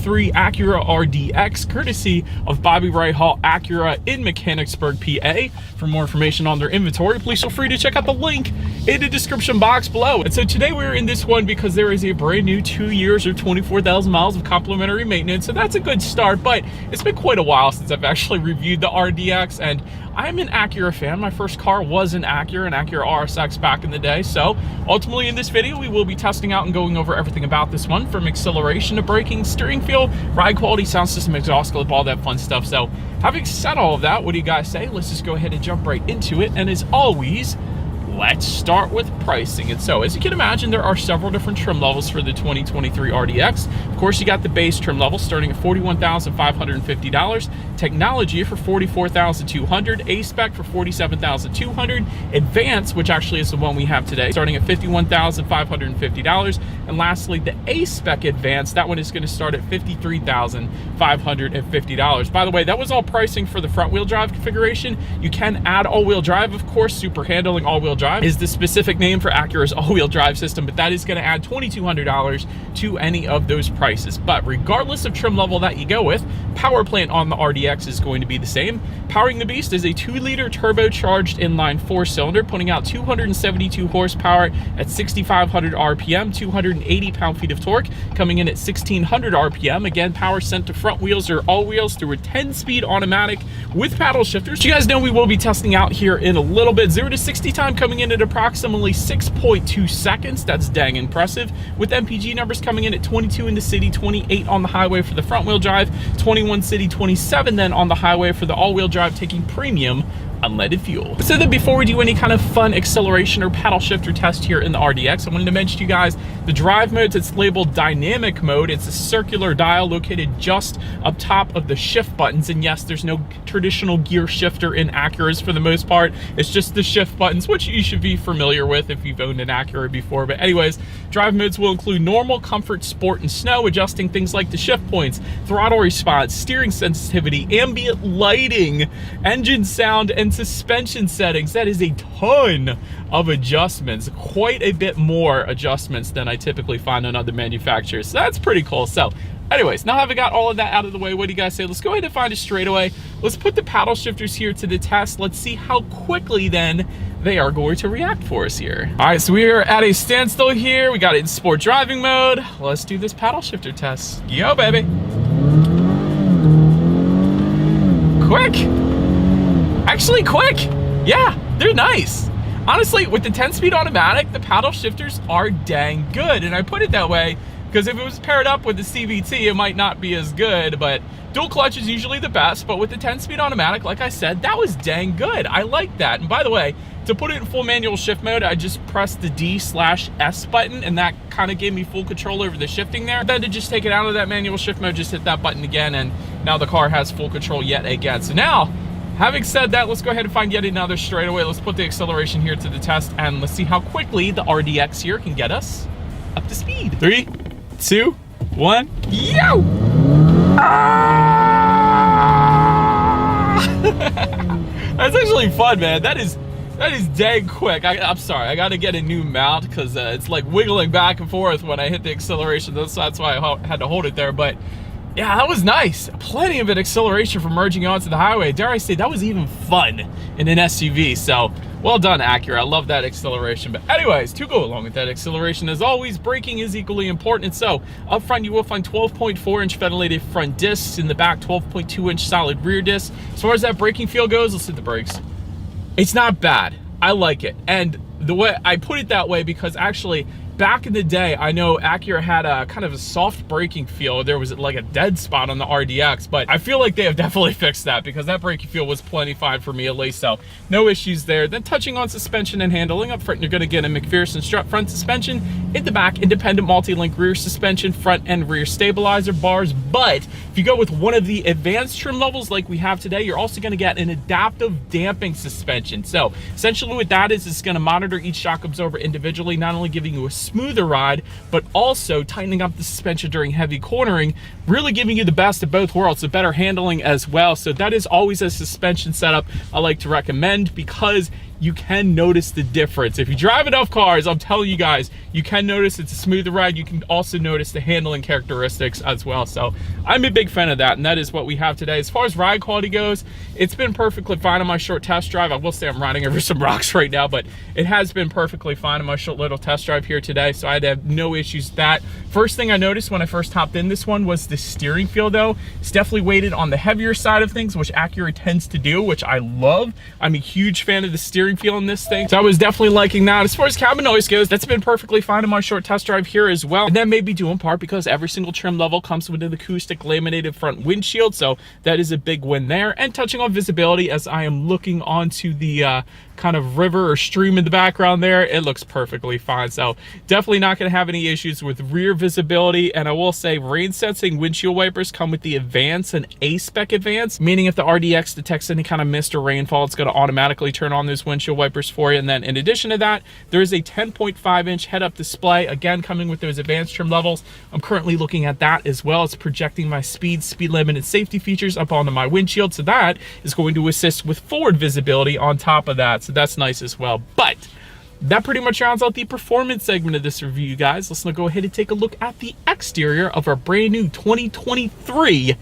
2023 Acura RDX, courtesy of Bobby Wright Hall Acura in Mechanicsburg, PA. For more information on their inventory, please feel free to check out the link in the description box below. And so today we're in this one because there is a brand new 2 years or 24,000 miles of complimentary maintenance, so that's a good start. But it's been quite a while since I've actually reviewed the RDX, and I'm an Acura fan. My first car was an Acura RSX back in the day. So ultimately in this video, we will be testing out and going over everything about this one, from acceleration to braking, steering feel, ride quality, sound system, exhaust clip, all that fun stuff. So having said all of that, what do you guys say? Let's just go ahead and jump right into it. And as always, let's start with pricing. And so as you can imagine, there are several different trim levels for the 2023 RDX. Of course, you got the base trim level starting at $41,550, technology for $44,200, A-Spec for $47,200, Advance, which actually is the one we have today, starting at $51,550, and lastly, the A-Spec Advance, that one is going to start at $53,550. By the way, that was all pricing for the front-wheel drive configuration. You can add all-wheel drive, of course. Super Handling all-wheel drive is the specific name for Acura's all-wheel drive system, but that is going to add $2,200 to any of those prices. But regardless of trim level that you go with, power plant on the RDX is going to be the same. Powering the beast is a 2-liter turbocharged inline 4-cylinder, putting out 272 horsepower at 6,500 RPM, 280 pound-feet of torque, coming in at 1,600 RPM. Again, power sent to front wheels or all wheels through a 10-speed automatic with paddle shifters. You guys know we will be testing out here in a little bit. 0 to 60 time coming in at approximately 6.2 seconds. That's dang impressive. With MPG numbers coming in at 22 in the city, 28 on the highway for the front-wheel drive, 21 city, 27 then on the highway for the all-wheel drive, taking premium unleaded fuel. So then before we do any kind of fun acceleration or paddle shifter test here in the RDX, I wanted to mention to you guys the drive modes. It's labeled dynamic mode. It's a circular dial located just up top of the shift buttons. And yes, there's no traditional gear shifter in Acuras for the most part. It's just the shift buttons, which you should be familiar with if you've owned an Acura before. But anyways, drive modes will include normal, comfort, sport, and snow, adjusting things like the shift points, throttle response, steering sensitivity, ambient lighting, engine sound, and suspension settings. That is a ton of adjustments, quite a bit more adjustments than I typically find on other manufacturers. So that's pretty cool. So anyways, now having got all of that out of the way, what do you guys say? Let's go ahead and find a straightaway. Let's put the paddle shifters here to the test. Let's see how quickly then they are going to react for us here. All right, so we are at a standstill here. We got it in sport driving mode. Let's do this paddle shifter test. Yo, baby. Quick. Actually quick. Yeah, they're nice. Honestly, with the 10-speed automatic, the paddle shifters are dang good. And I put it that way because if it was paired up with the CVT, it might not be as good, but dual clutch is usually the best. But with the 10-speed automatic, like I said, that was dang good. I like that. And by the way, to put it in full manual shift mode, I just pressed the D/S button, and that kind of gave me full control over the shifting there. Then to just take it out of that manual shift mode, just hit that button again, and now the car has full control yet again. So now, having said that, let's go ahead and find yet another straightaway. Let's put the acceleration here to the test, and let's see how quickly the RDX here can get us up to speed. 3, 2, 1, yo! Ah! That's actually fun, man. That is dang quick. I'm sorry, I gotta get a new mount because it's like wiggling back and forth when I hit the acceleration. That's why I had to hold it there, but yeah, that was nice. Plenty of an acceleration for merging onto the highway. Dare I say, that was even fun in an SUV. So well done, Acura. I love that acceleration. But anyways, to go along with that acceleration, as always, braking is equally important. So up front, you will find 12.4-inch ventilated front discs. In the back, 12.2-inch solid rear discs. As far as that braking feel goes, let's hit the brakes. It's not bad. I like it. And the way I put it that way because actually back in the day, I know Acura had a kind of a soft braking feel. There was like a dead spot on the RDX, but I feel like they have definitely fixed that because that braking feel was plenty fine for me at least, so no issues there. Then touching on suspension and handling, up front you're going to get a McPherson strut front suspension. In the back, independent multi-link rear suspension, front and rear stabilizer bars. But if you go with one of the advanced trim levels like we have today, you're also going to get an adaptive damping suspension. So essentially what that is, it's going to monitor each shock absorber individually, not only giving you a smoother ride, but also tightening up the suspension during heavy cornering, really giving you the best of both worlds, so better handling as well. So that is always a suspension setup I like to recommend because you can notice the difference. If you drive enough cars, I'm telling you guys, you can notice it's a smoother ride. You can also notice the handling characteristics as well. So I'm a big fan of that, and that is what we have today. As far as ride quality goes, it's been perfectly fine on my short test drive. I will say I'm riding over some rocks right now, but it has been perfectly fine on my short little test drive here today, so I had to have no issues with that. First thing I noticed when I first hopped in this one was the steering feel, though. It's definitely weighted on the heavier side of things, which Acura tends to do, which I love. I'm a huge fan of the steering feel in this thing, so I was definitely liking that. As far as cabin noise goes, that's been perfectly fine in my short test drive here as well, and that may be due in part because every single trim level comes with an acoustic laminated front windshield, so that is a big win there. And touching on visibility, as I am looking onto the kind of river or stream in the background there, it looks perfectly fine. So definitely not going to have any issues with rear visibility. And I will say rain sensing windshield wipers come with the Advance and A-Spec Advance, meaning if the RDX detects any kind of mist or rainfall, it's going to automatically turn on those windshield wipers for you. And then in addition to that, there is a 10.5-inch head-up display, again coming with those advanced trim levels. I'm currently looking at that as well. It's projecting my speed limit, and safety features up onto my windshield, so that is going to assist with forward visibility on top of that. So that's nice as well. But that pretty much rounds out the performance segment of this review, guys. Let's now go ahead and take a look at the exterior of our brand new 2023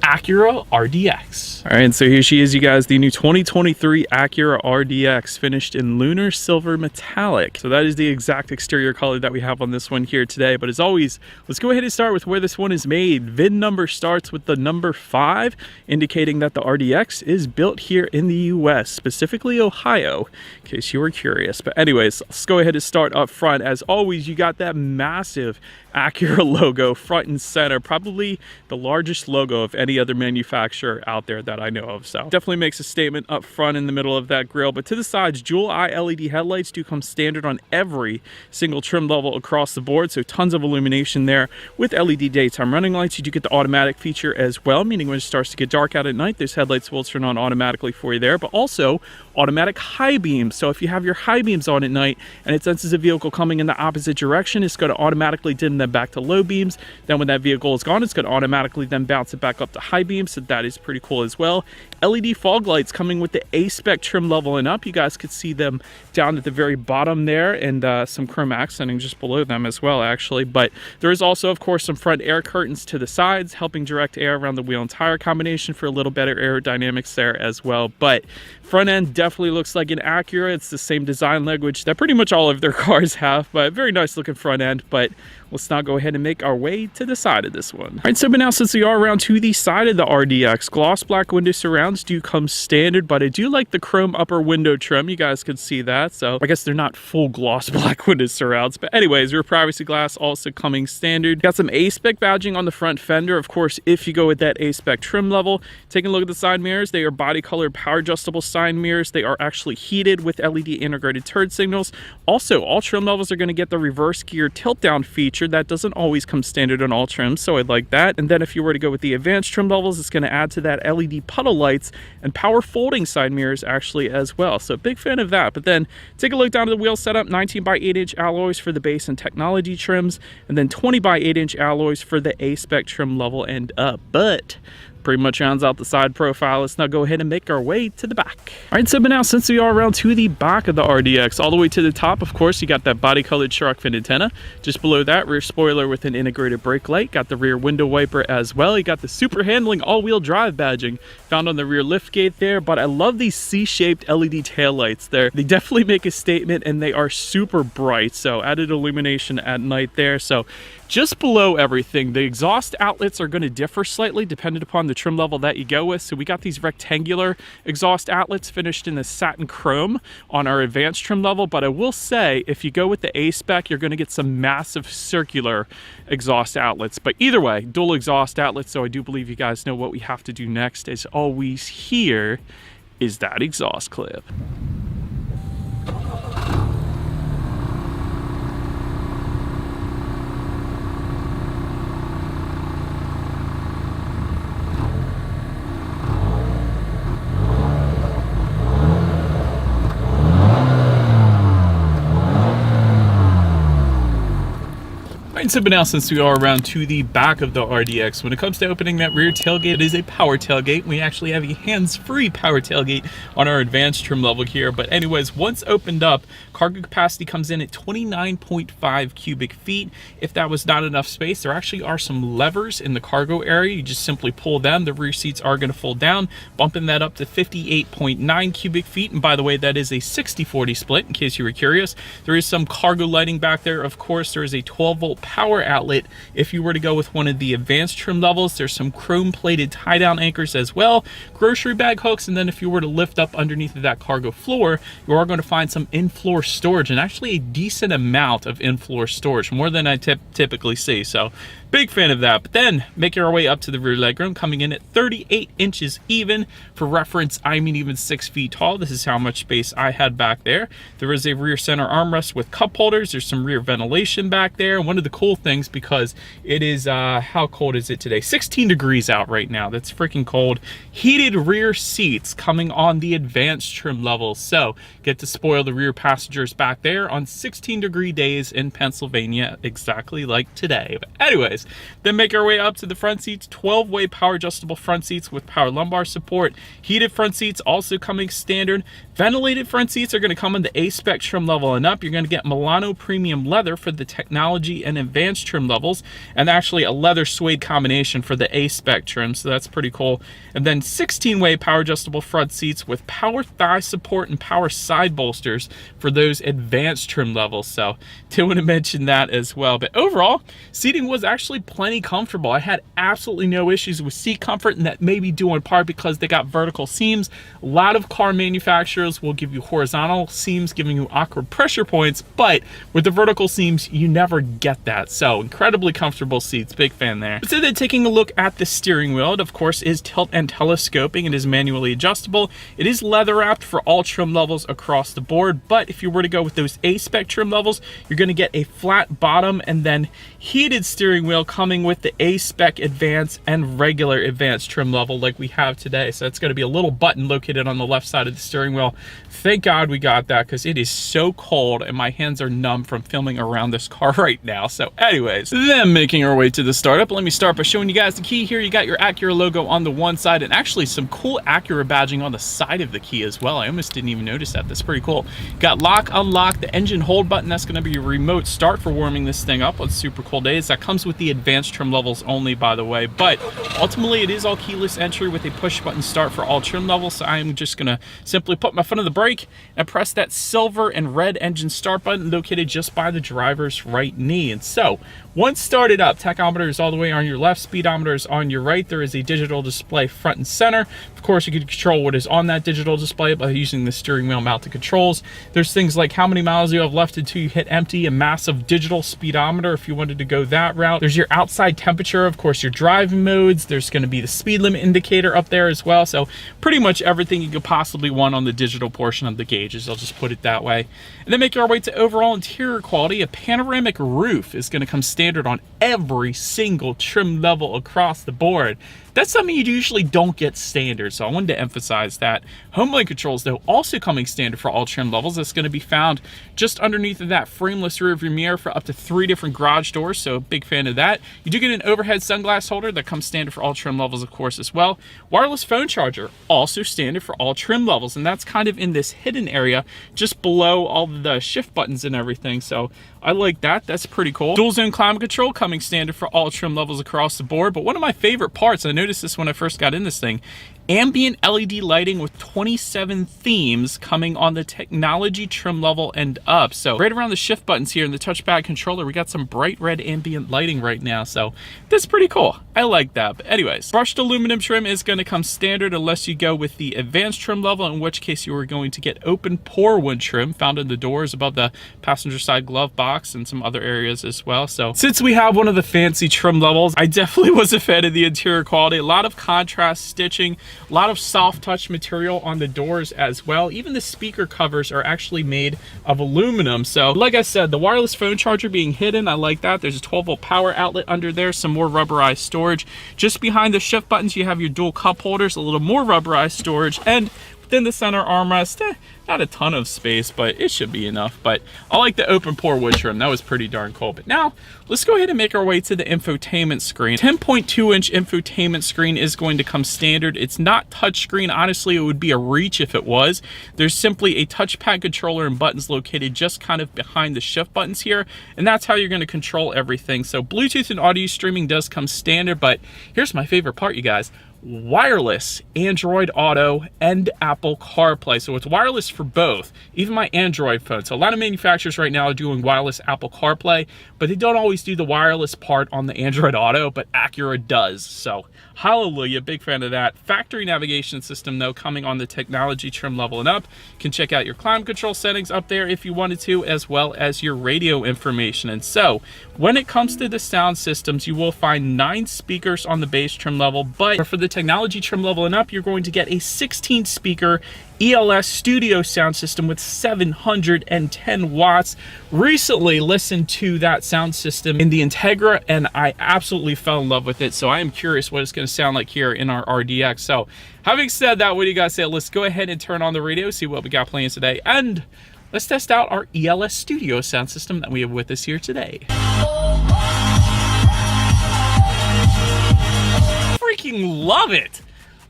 Acura RDX. All right, so here she is, you guys, the new 2023 Acura RDX, finished in lunar silver metallic. So that is the exact exterior color that we have on this one here today. But as always, let's go ahead and start with where this one is made. VIN number starts with the number 5, indicating that the RDX is built here in the US, specifically Ohio, in case you were curious. But anyways, let's go ahead and start up front. As always, you got that massive Acura logo front and center, probably the largest logo of any other manufacturer out there that I know of. So definitely makes a statement up front in the middle of that grille. But to the sides, dual eye LED headlights do come standard on every single trim level across the board, so tons of illumination there. With LED daytime running lights, you do get the automatic feature as well, meaning when it starts to get dark out at night, those headlights will turn on automatically for you there. But also automatic high beams, so if you have your high beams on at night and it senses a vehicle coming in the opposite direction, it's going to automatically dim them back to low beams. Then when that vehicle is gone, it's going to automatically then bounce it back up to high beams, so that is pretty cool as well. LED fog lights coming with the A-Spec trim level and up. You guys could see them down at the very bottom there, and some chrome accenting just below them as well, actually. But there is also, of course, some front air curtains to the sides, helping direct air around the wheel and tire combination for a little better aerodynamics there as well. But front end definitely looks like an Acura. It's the same design language that pretty much all of their cars have, but very nice looking front end. But let's now go ahead and make our way to the side of this one. All right, so but now since we are around to the side of the RDX, gloss black window surrounds do come standard, but I do like the chrome upper window trim. You guys can see that. So I guess they're not full gloss black window surrounds, but anyways, rear privacy glass also coming standard. Got some A-Spec badging on the front fender, of course, if you go with that A-Spec trim level. Taking a look at the side mirrors, they are body colored power adjustable side mirrors. They are actually heated with LED integrated turn signals. Also, all trim levels are going to get the reverse gear tilt down feature. That doesn't always come standard on all trims, so I like that. And then if you were to go with the advanced trim levels, it's going to add to that LED puddle lights and power folding side mirrors actually as well. So big fan of that. But then take a look down at the wheel setup, 19 by 8-inch alloys for the base and technology trims, and then 20 by 8-inch alloys for the A-Spec trim level and up. But pretty much rounds out the side profile. Let's now go ahead and make our way to the back. All right, so but now since we are around to the back of the RDX, all the way to the top, of course, you got that body colored shark fin antenna. Just below that, rear spoiler with an integrated brake light. Got the rear window wiper as well. You got the super handling all-wheel drive badging found on the rear lift gate there. But I love these C-shaped LED taillights there. They definitely make a statement, and they are super bright, so added illumination at night there. So just below everything, the exhaust outlets are going to differ slightly depending upon the trim level that you go with. So we got these rectangular exhaust outlets finished in the satin chrome on our advanced trim level. But I will say, if you go with the A-Spec, you're going to get some massive circular exhaust outlets. But either way, dual exhaust outlets. So I do believe you guys know what we have to do next. As always, here is that exhaust clip. Alright, so but now since we are around to the back of the RDX, when it comes to opening that rear tailgate, it is a power tailgate. We actually have a hands-free power tailgate on our advanced trim level here. But anyways, once opened up, cargo capacity comes in at 29.5 cubic feet. If that was not enough space, there actually are some levers in the cargo area. You just simply pull them. The rear seats are going to fold down, bumping that up to 58.9 cubic feet. And by the way, that is a 60-40 split, in case you were curious. There is some cargo lighting back there. Of course, there is a 12-volt power outlet. If you were to go with one of the advanced trim levels, there's some chrome plated tie down anchors as well, grocery bag hooks, and then if you were to lift up underneath of that cargo floor, you are going to find some in-floor storage, and actually a decent amount of in-floor storage, more than I typically see. So big fan of that. But then making our way up to the rear legroom, coming in at 38 inches even. For reference, I'm even 6 feet tall. This is how much space I had back there. There is a rear center armrest with cup holders. There's some rear ventilation back there. One of the cool things, because it is how cold is it today? 16 degrees out right now. That's freaking cold. Heated rear seats coming on the advanced trim level, so get to spoil the rear passengers back there on 16-degree days in Pennsylvania, exactly like today. But anyways, then make our way up to the front seats. 12-way power adjustable front seats with power lumbar support. Heated front seats also coming standard. Ventilated front seats are going to come in the A-Spec trim level and up. You're going to get Milano premium leather for the technology and advanced trim levels, and actually a leather suede combination for the A-Spec trim, so that's pretty cool. And then 16-way power adjustable front seats with power thigh support and power side bolsters for those advanced trim levels. So did want to mention that as well. But overall, seating was actually plenty comfortable. I had absolutely no issues with seat comfort, and that may be due in part because they got vertical seams. A lot of car manufacturers will give you horizontal seams, giving you awkward pressure points, but with the vertical seams, you never get that. So incredibly comfortable seats, big fan there. So then taking a look at the steering wheel, it of course is tilt and telescoping. It is manually adjustable. It is leather wrapped for all trim levels across the board, but if you were to go with those A-Spec trim levels, you're going to get a flat bottom and then heated steering wheel coming with the A-Spec Advanced and regular Advanced trim level like we have today. So it's going to be a little button located on the left side of the steering wheel. Thank God we got that, because it is so cold and my hands are numb from filming around this car right now. So anyways, then making our way to the startup, let me start by showing you guys the key here. You got your Acura logo on the one side and actually some cool Acura badging on the side of the key as well. I almost didn't even notice that. That's pretty cool. Got lock, unlock, the engine hold button. That's going to be your remote start for warming this thing up on super cold days. That comes with the advanced trim levels only, by the way, but ultimately it is all keyless entry with a push button start for all trim levels. So I'm just going to simply put my foot on the brake and press that silver and red engine start button located just by the driver's right knee. And so once started up, tachometer is all the way on your left, speedometer is on your right. There is a digital display front and center. Of course, you can control what is on that digital display by using the steering wheel mounted controls. There's things like how many miles you have left until you hit empty, a massive digital speedometer if you wanted to go that route. There's your outside temperature, of course, your driving modes. There's going to be the speed limit indicator up there as well. So pretty much everything you could possibly want on the digital portion of the gauges. I'll just put it that way. And then make our way to overall interior quality. A panoramic roof is going to come standard on every single trim level across the board. That's something you usually don't get standard, so I wanted to emphasize that. HomeLink controls, though, also coming standard for all trim levels. That's going to be found just underneath of that frameless rear view mirror for up to 3 different garage doors, so big fan of that. You do get an overhead sunglass holder that comes standard for all trim levels, of course, as well. Wireless phone charger, also standard for all trim levels, and that's kind of in this hidden area just below all the shift buttons and everything, so I like that. That's pretty cool. Dual zone climate control coming standard for all trim levels across the board, but one of my favorite parts, I noticed this when I first got in this thing, ambient LED lighting with 27 themes coming on the technology trim level and up. So right around the shift buttons here in the touchpad controller, we got some bright red ambient lighting right now. So that's pretty cool. I like that. But anyways, brushed aluminum trim is going to come standard unless you go with the advanced trim level, in which case you are going to get open pore wood trim found in the doors above the passenger side glove box and some other areas as well. So since we have one of the fancy trim levels, I definitely was a fan of the interior quality. A lot of contrast stitching, a lot of soft touch material on the doors as well. Even the speaker covers are actually made of aluminum. So like I said, the wireless phone charger being hidden, I like that. There's a 12-volt power outlet under there, some more rubberized storage. Just behind the shift buttons, you have your dual cup holders, a little more rubberized storage, and within the center armrest, Not a ton of space, but it should be enough. But I like the open pore wood trim. That was pretty darn cool. But now let's go ahead and make our way to the infotainment screen. 10.2-inch infotainment screen is going to come standard. It's not touchscreen. Honestly, it would be a reach if it was. There's simply a touchpad controller and buttons located just kind of behind the shift buttons here, and that's how you're going to control everything. So Bluetooth and audio streaming does come standard, but here's my favorite part, you guys. Wireless Android Auto and Apple CarPlay. So it's wireless for both, even my Android phone. So a lot of manufacturers right now are doing wireless Apple CarPlay, but they don't always do the wireless part on the Android Auto, but Acura does. So hallelujah, big fan of that. Factory navigation system though, coming on the technology trim level and up. You can check out your climate control settings up there if you wanted to, as well as your radio information. And so when it comes to the sound systems, you will find 9 speakers on the bass trim level, but for the technology trim level and up, you're going to get a 16 speaker ELS studio sound system with 710 watts. Recently listened to that sound system in the Integra and I absolutely fell in love with it. So I am curious what it's going to sound like here in our RDX. So having said that, what do you guys say? Let's go ahead and turn on the radio, see what we got playing today, and let's test out our ELS studio sound system that we have with us here today. Freaking love it.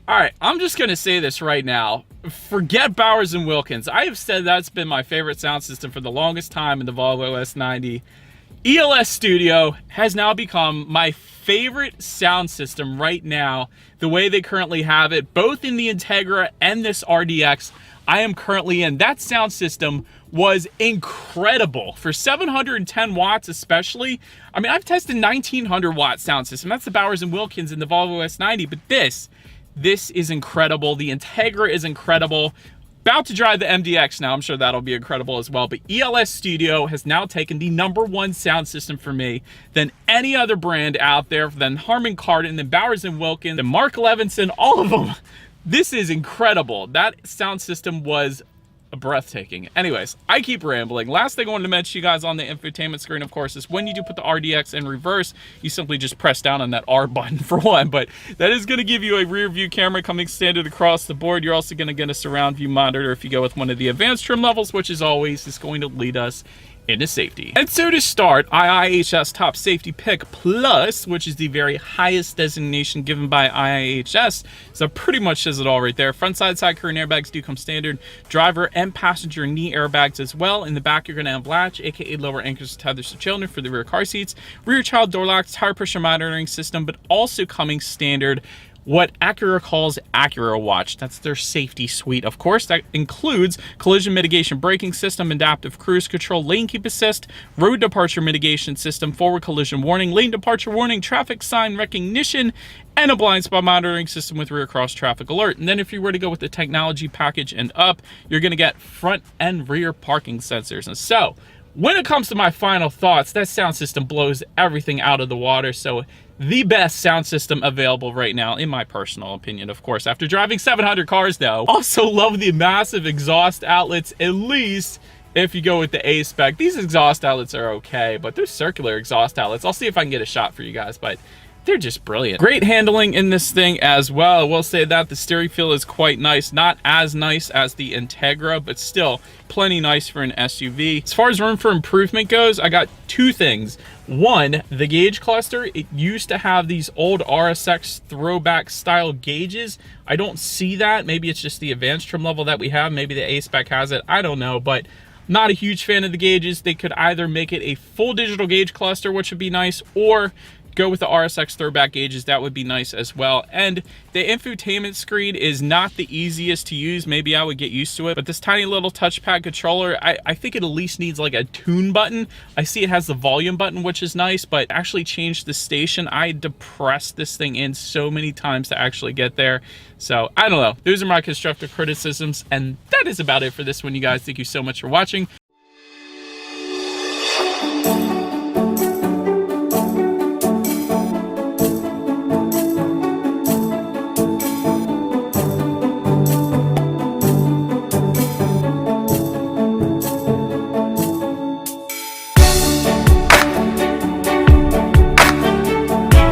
All right, I'm just gonna say this right now. Forget Bowers & Wilkins. I have said that's been my favorite sound system for the longest time in the Volvo S90. ELS Studio has now become my favorite sound system right now, the way they currently have it, both in the Integra and this RDX I am currently in. That sound system was incredible for 710 watts especially. I mean, I've tested 1900 watt sound system. That's the Bowers & Wilkins in the Volvo S90, but this is incredible. The Integra is incredible. About to drive the MDX now. I'm sure that'll be incredible as well. But ELS Studio has now taken the #1 sound system for me than any other brand out there, than Harman Kardon, than Bowers & Wilkins, than Mark Levinson, all of them. This is incredible. That sound system was breathtaking. Anyways, I keep rambling. Last thing I wanted to mention you guys on the infotainment screen, of course, is when you do put the RDX in reverse, you simply just press down on that R button for one, but that is going to give you a rear view camera coming standard across the board. You're also going to get a surround view monitor if you go with one of the advanced trim levels, which is always is going to lead us into safety. And so to start, IIHS Top Safety Pick Plus, which is the very highest designation given by IIHS, so pretty much says it all right there. Front side curtain airbags do come standard. Driver and passenger knee airbags as well. In the back, you're going to have latch, aka lower anchors tethers to children for the rear car seats. Rear child door locks, tire pressure monitoring system, but also coming standard what Acura calls Acura Watch. That's their safety suite, of course. That includes collision mitigation braking system, adaptive cruise control, lane keep assist, road departure mitigation system, forward collision warning, lane departure warning, traffic sign recognition, and a blind spot monitoring system with rear cross traffic alert. And then if you were to go with the technology package and up, you're gonna get front and rear parking sensors. And so, when it comes to my final thoughts, that sound system blows everything out of the water. So the best sound system available right now, in my personal opinion, of course. After driving 700 cars though, also love the massive exhaust outlets, at least if you go with the A spec. These exhaust outlets are okay, but they're circular exhaust outlets. I'll see if I can get a shot for you guys, but they're just brilliant. Great handling in this thing as well. I will say that the steering feel is quite nice. Not as nice as the Integra, but still plenty nice for an SUV. As far as room for improvement goes, I got 2 things. One, the gauge cluster. It used to have these old RSX throwback style gauges. I don't see that. Maybe it's just the advanced trim level that we have. Maybe the A-Spec has it. I don't know, but not a huge fan of the gauges. They could either make it a full digital gauge cluster, which would be nice, or go with the RSX throwback gauges. That would be nice as well. And the infotainment screen is not the easiest to use. Maybe I would get used to it, but this tiny little touchpad controller, I think it at least needs like a tune button. I see it has the volume button, which is nice, but actually change the station. I depressed this thing in so many times to actually get there. So I don't know. Those are my constructive criticisms, and that is about it for this one, you guys. Thank you so much for watching.